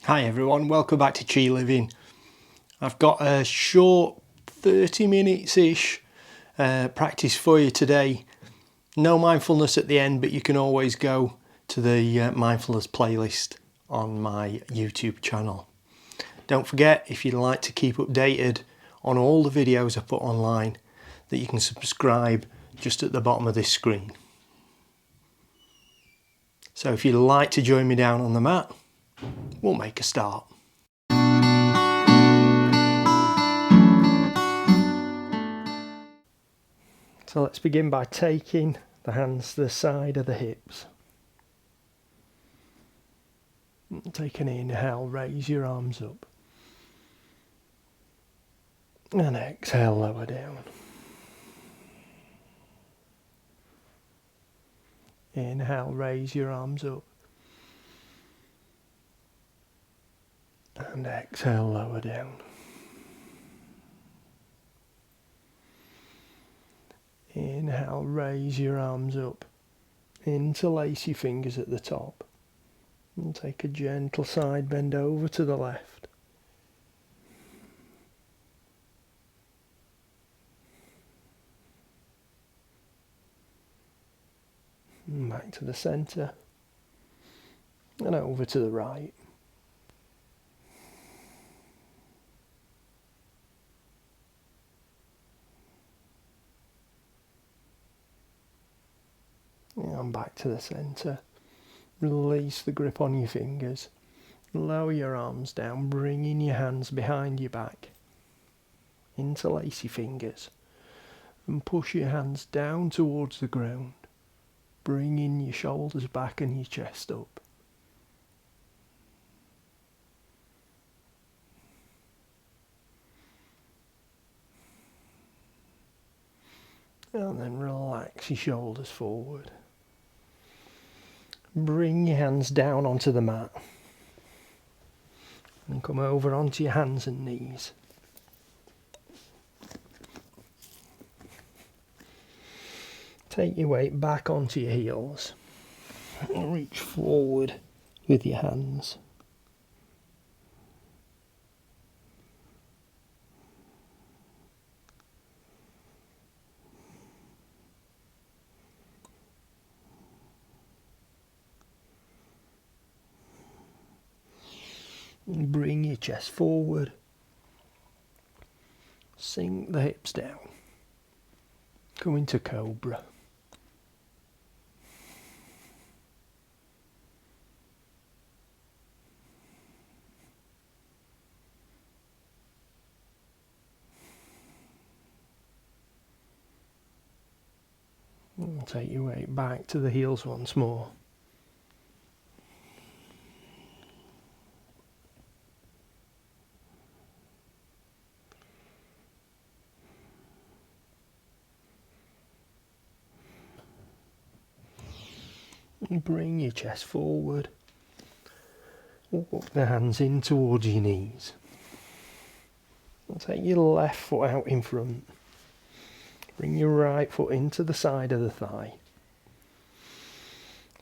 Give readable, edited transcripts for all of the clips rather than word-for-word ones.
Hi everyone, welcome back to Chi Living. I've got a short 30 minutes-ish practice for you today. No mindfulness at the end, but you can always go to the mindfulness playlist on my YouTube channel. Don't forget, if you'd like to keep updated on all the videos I put online, that you can subscribe just at the bottom of this screen. So if you'd like to join me down on the mat, we'll make a start. So let's begin by taking the hands to the side of the hips. Take an inhale, raise your arms up. And exhale, lower down. Inhale, raise your arms up. And exhale, lower down. Inhale, raise your arms up. Interlace your fingers at the top. And take a gentle side bend over to the left. And back to the centre. And over to the right. And back to the centre. Release the grip on your fingers. Lower your arms down, bringing your hands behind your back. Interlace your fingers. And push your hands down towards the ground. Bringing your shoulders back and your chest up. And then relax your shoulders forward. Bring your hands down onto the mat. And come over onto your hands and knees. Take your weight back onto your heels. And reach forward with your hands. And bring your chest forward. Sink the hips down. Come into Cobra. And take your weight back to the heels once more. And bring your chest forward. Walk the hands in towards your knees. And take your left foot out in front. Bring your right foot into the side of the thigh.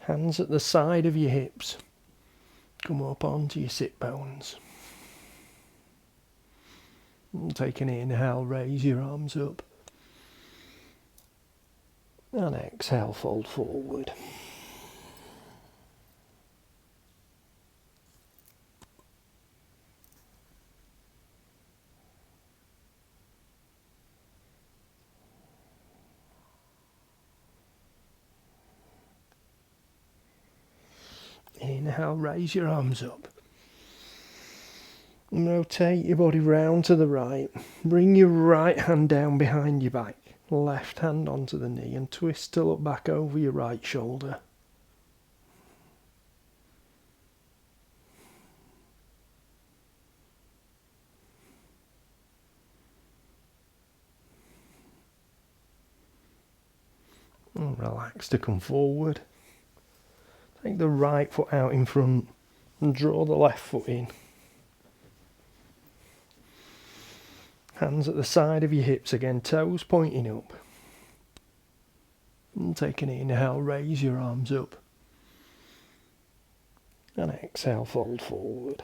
Hands at the side of your hips. Come up onto your sit bones. And take an inhale, raise your arms up. And exhale, fold forward. Inhale, raise your arms up. And rotate your body round to the right. Bring your right hand down behind your back. Left hand onto the knee and twist to look back over your right shoulder. And relax to come forward. Take the right foot out in front and draw the left foot in. Hands at the side of your hips again, toes pointing up. And take an inhale, raise your arms up. And exhale, fold forward.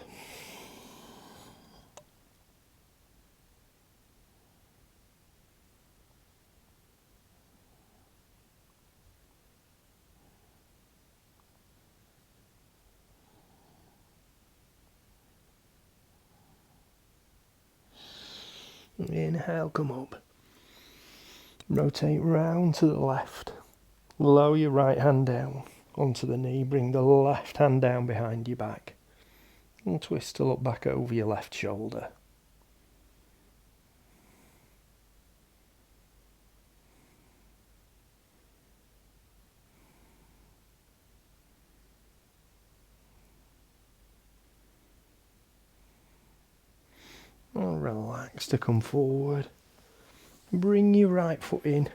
Inhale, come up. Rotate round to the left. Lower your right hand down onto the knee. Bring the left hand down behind your back. And twist to look back over your left shoulder. And relax to come forward. Bring your right foot in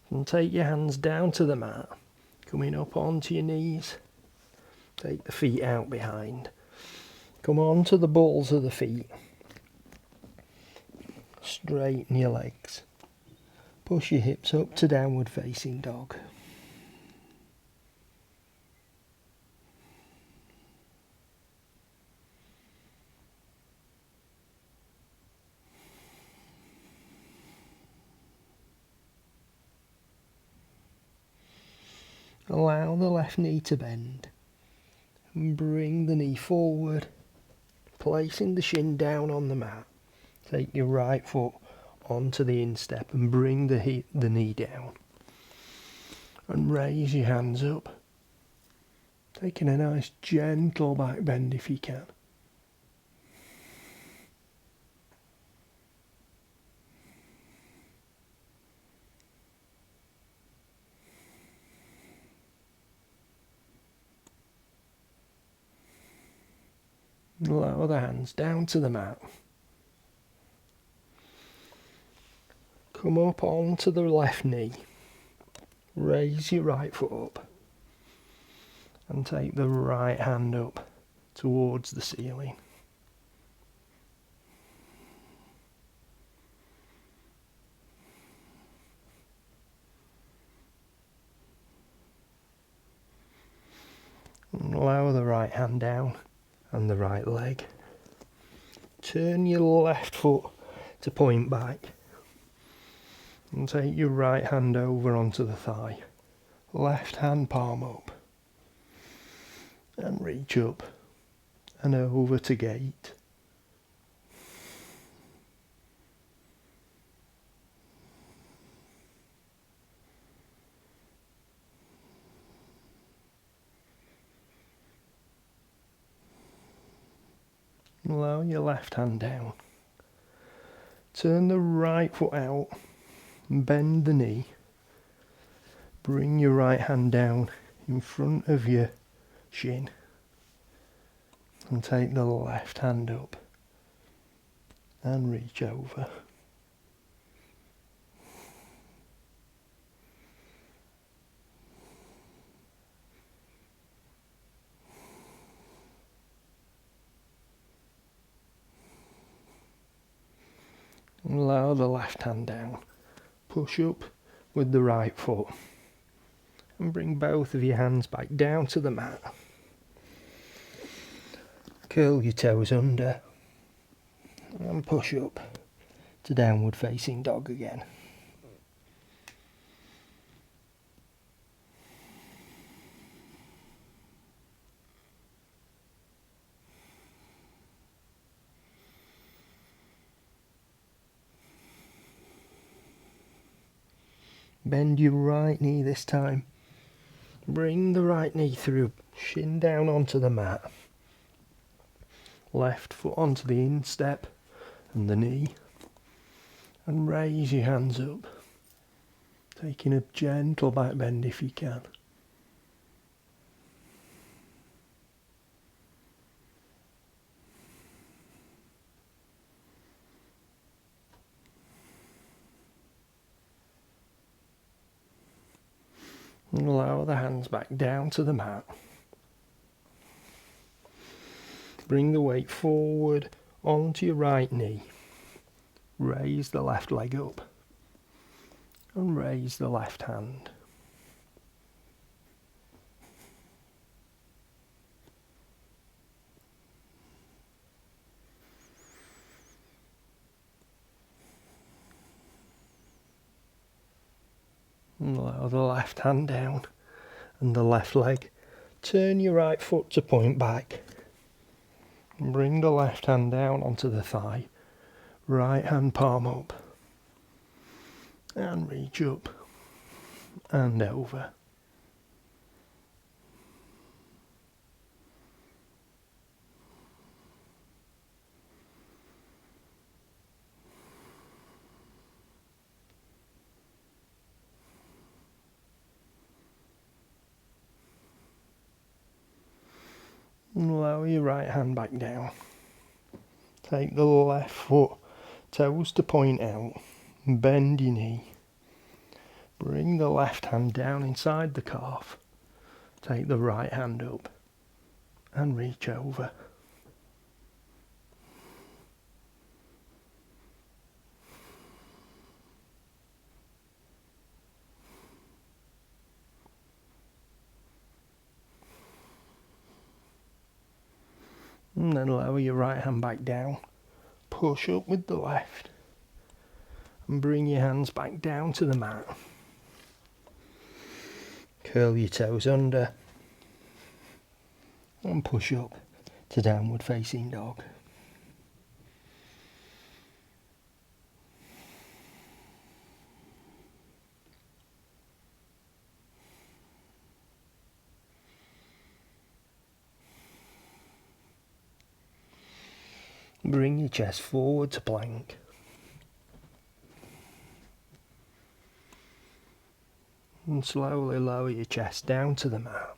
and take your hands down to the mat. Coming up onto your knees. Take the feet out behind. Come on to the balls of the feet. Straighten your legs. Push your hips up to downward facing dog. Allow the left knee to bend. And bring the knee forward. Placing the shin down on the mat. Take your right foot onto the instep and bring the knee down. And raise your hands up. Taking a nice gentle back bend if you can. Lower the hands down to the mat. Come up onto the left knee. Raise your right foot up. And take the right hand up towards the ceiling. And lower the right hand down and the right leg. Turn your left foot to point back. And take your right hand over onto the thigh. Left hand palm up. And reach up and over to gate. Lower your left hand down. Turn the right foot out. Bend the knee. Bring your right hand down in front of your shin. And take the left hand up. And reach over. And lower the left hand down. Push up with the right foot. And bring both of your hands back down to the mat. Curl your toes under. And push up to downward facing dog again. Bend your right knee this time. Bring the right knee through, shin down onto the mat. Left foot onto the instep and the knee. And raise your hands up. Taking a gentle back bend if you can. And lower the hands back down to the mat. Bring the weight forward onto your right knee. Raise the left leg up. And raise the left hand. And allow the left hand down and the left leg. Turn your right foot to point back. And bring the left hand down onto the thigh. Right hand palm up. And reach up and over. And lower your right hand back down. Take the left foot, toes to point out. Bend your knee. Bring the left hand down inside the calf. Take the right hand up and reach over. And then lower your right hand back down. Push up with the left. And bring your hands back down to the mat. Curl your toes under. And push up to downward facing dog. Bring your chest forward to plank. And slowly lower your chest down to the mat.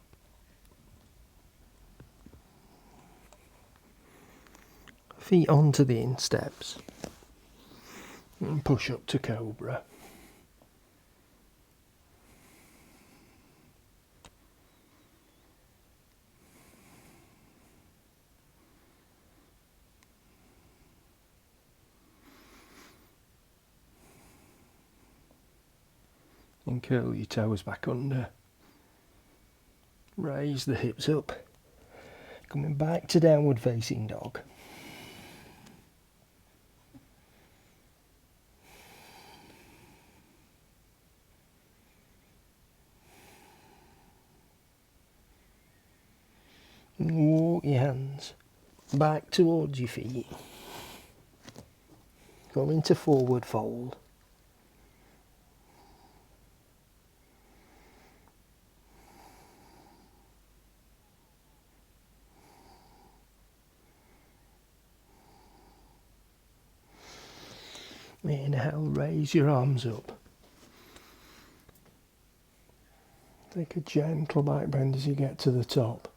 Feet onto the insteps. And push up to cobra. And curl your toes back under. Raise the hips up. Coming back to downward facing dog. And walk your hands back towards your feet. Go into forward fold. Inhale, raise your arms up. Take a gentle back bend as you get to the top.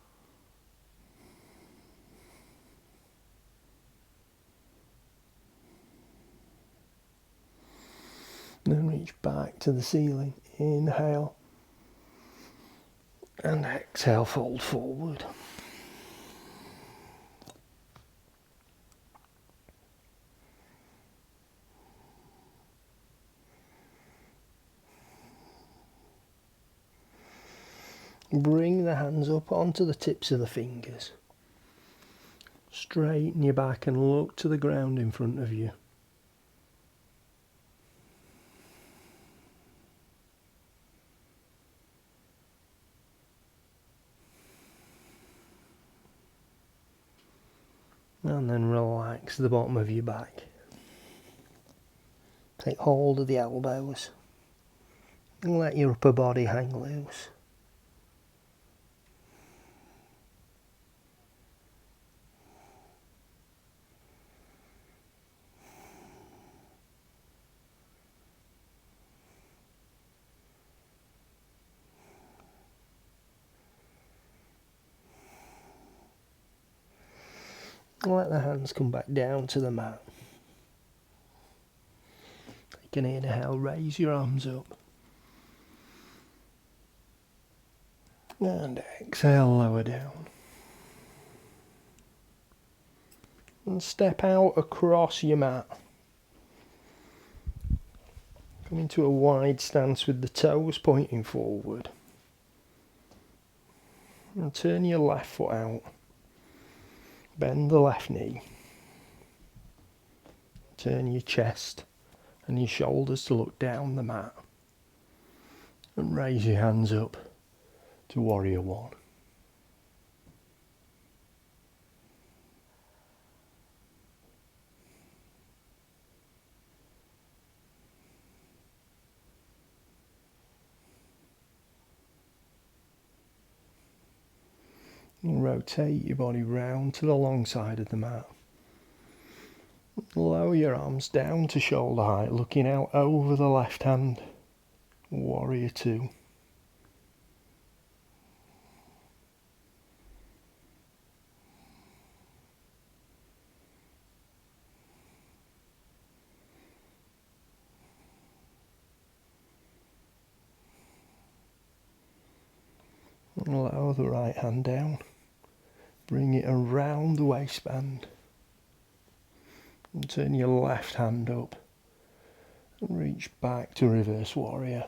Then reach back to the ceiling. Inhale. And exhale, fold forward. Bring the hands up onto the tips of the fingers. Straighten your back and look to the ground in front of you. And then relax the bottom of your back. Take hold of the elbows. And let your upper body hang loose. Let the hands come back down to the mat. Take an inhale, raise your arms up. And exhale, lower down. And step out across your mat. Come into a wide stance with the toes pointing forward. And turn your left foot out. Bend the left knee. Turn your chest and your shoulders to look down the mat. and raise your hands up to warrior one. And rotate your body round to the long side of the mat. Lower your arms down to shoulder height, looking out over the left hand. Warrior two. And lower the right hand down. Bring it around the waistband. And turn your left hand up. And reach back to reverse warrior.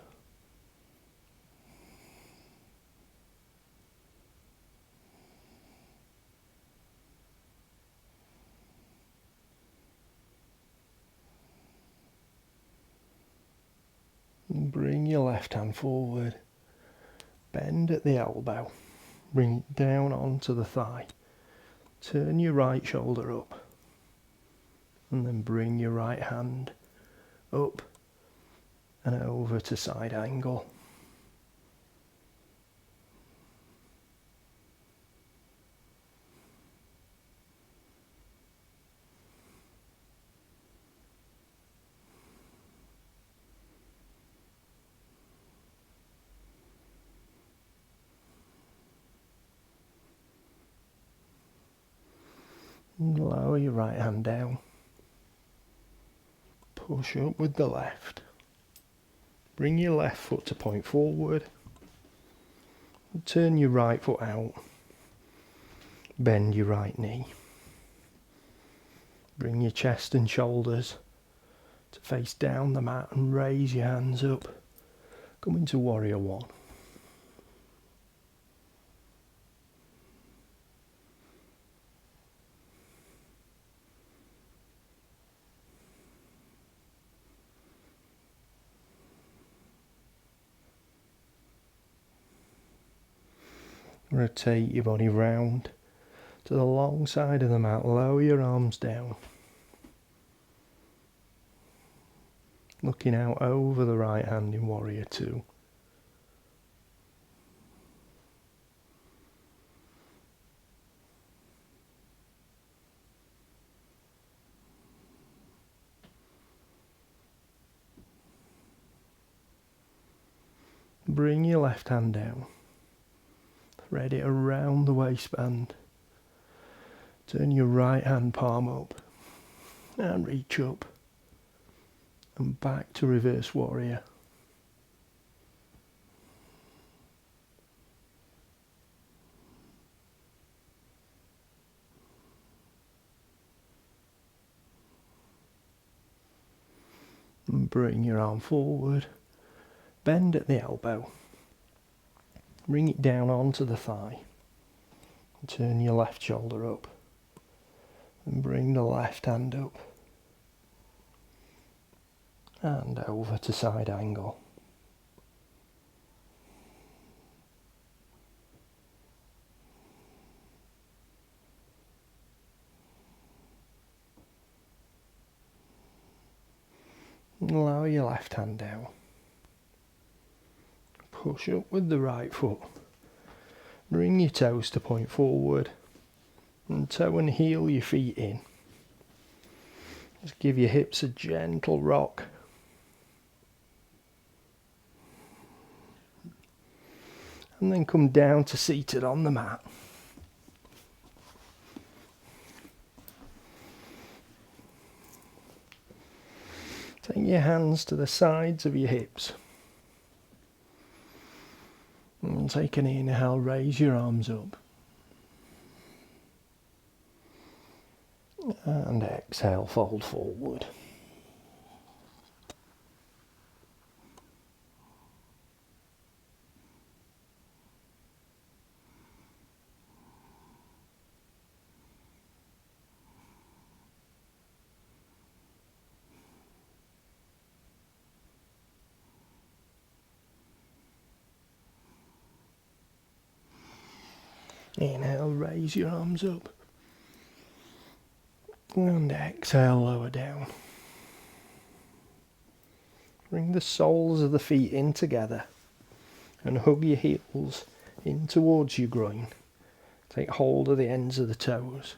And bring your left hand forward. Bend at the elbow. Bring it down onto the thigh. Turn your right shoulder up. And then bring your right hand up and over to side angle. And lower your right hand down. Push up with the left. Bring your left foot to point forward. And turn your right foot out. Bend your right knee. Bring your chest and shoulders to face down the mat and raise your hands up. Come into warrior one. Rotate your body round to the long side of the mat. Lower your arms down. Looking out over the right hand in warrior two. Bring your left hand down. Thread it around the waistband. Turn your right hand palm up and reach up and back to reverse warrior. And bring your arm forward, bend at the elbow. Bring it down onto the thigh. Turn your left shoulder up. And bring the left hand up. And over to side angle. And lower your left hand down. Push up with the right foot. Bring your toes to point forward and toe and heel your feet in. Just give your hips a gentle rock. And then come down to seated on the mat. Take your hands to the sides of your hips. And take an inhale, raise your arms up. And exhale, fold forward. Inhale, raise your arms up. And exhale, lower down. Bring the soles of the feet in together and hug your heels in towards your groin. Take hold of the ends of the toes.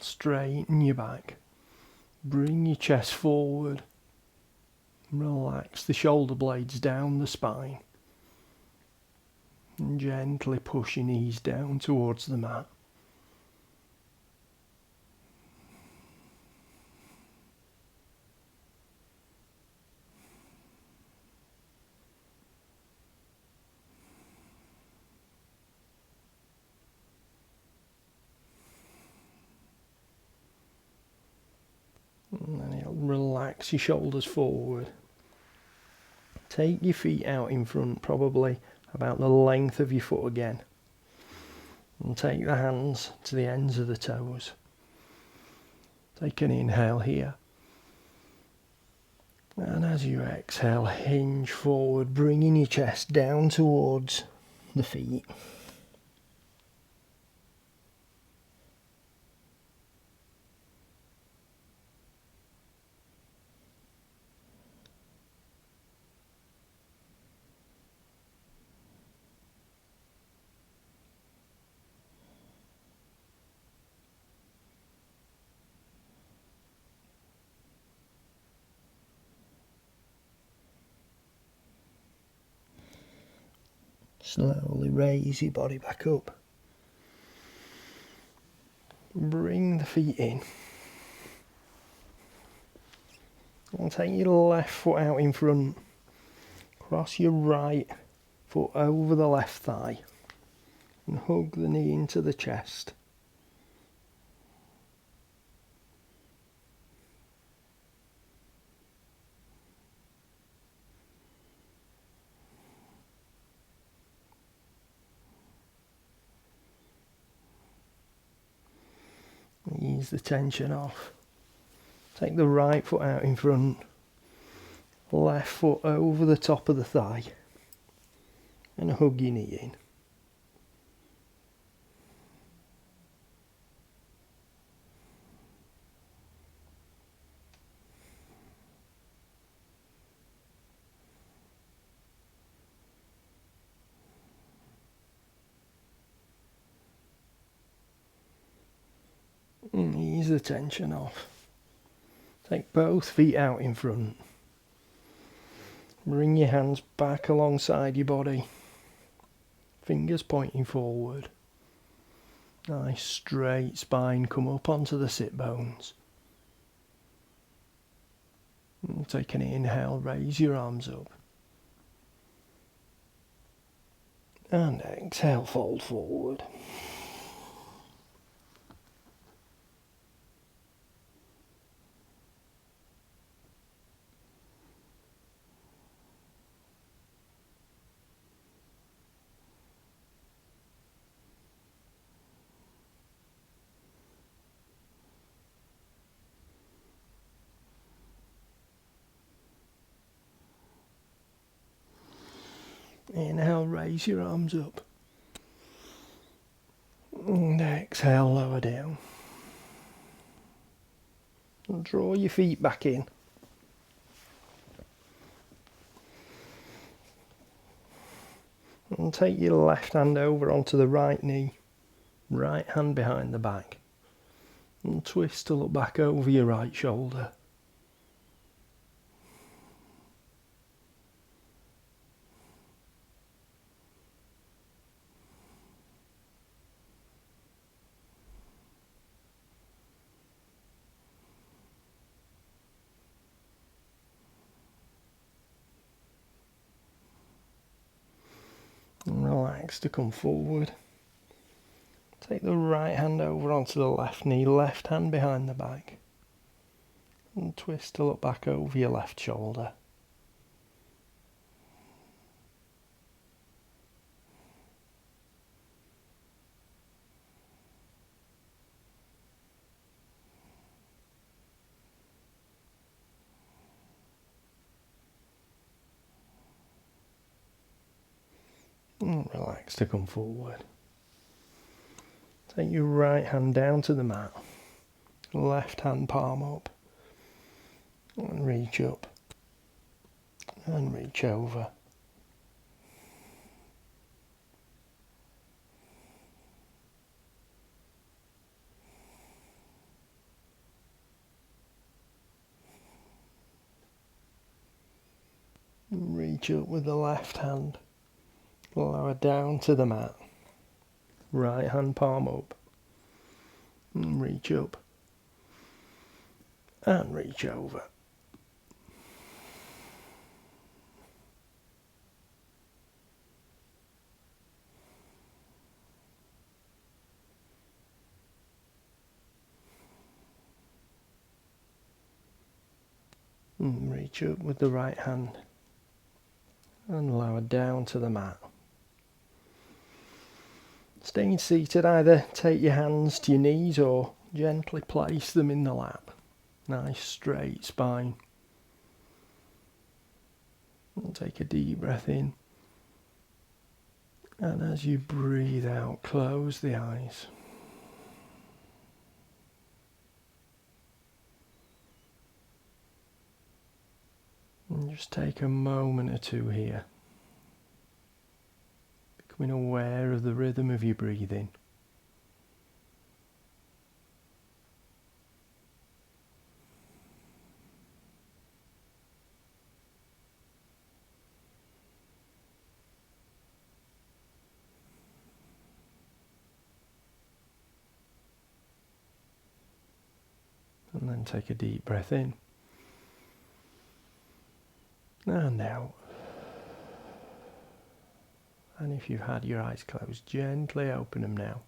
Straighten your back. Bring your chest forward. Relax the shoulder blades down the spine. And gently push your knees down towards the mat. And then you'll relax your shoulders forward. Take your feet out in front, probably about the length of your foot again. And take the hands to the ends of the toes. Take an inhale here. And as you exhale, hinge forward, bringing your chest down towards the feet. Slowly raise your body back up. Bring the feet in. And take your left foot out in front. Cross your right foot over the left thigh. And hug the knee into the chest. Ease the tension off. Take the right foot out in front. Left foot over the top of the thigh. And hug your knee in. And ease the tension off. Take both feet out in front. Bring your hands back alongside your body. Fingers pointing forward. Nice straight spine, come up onto the sit bones. And take an inhale, raise your arms up. And exhale, fold forward. Inhale, raise your arms up. And exhale, lower down. And draw your feet back in. And take your left hand over onto the right knee. Right hand behind the back. And twist to look back over your right shoulder. And relax to come forward. Take the right hand over onto the left knee, left hand behind the back. And twist to look back over your left shoulder. And relax relax to come forward. Take your right hand down to the mat, left hand palm up, and reach up and reach over. Reach up with the left hand, lower down to the mat, right hand palm up, and reach up and reach over. And reach up with the right hand and lower down to the mat. Staying seated, either take your hands to your knees or gently place them in the lap. Nice straight spine. And take a deep breath in. And as you breathe out, close the eyes. And just take a moment or two here, becoming aware of the rhythm of your breathing. And then take a deep breath in. And out. And if you've had your eyes closed, gently open them now.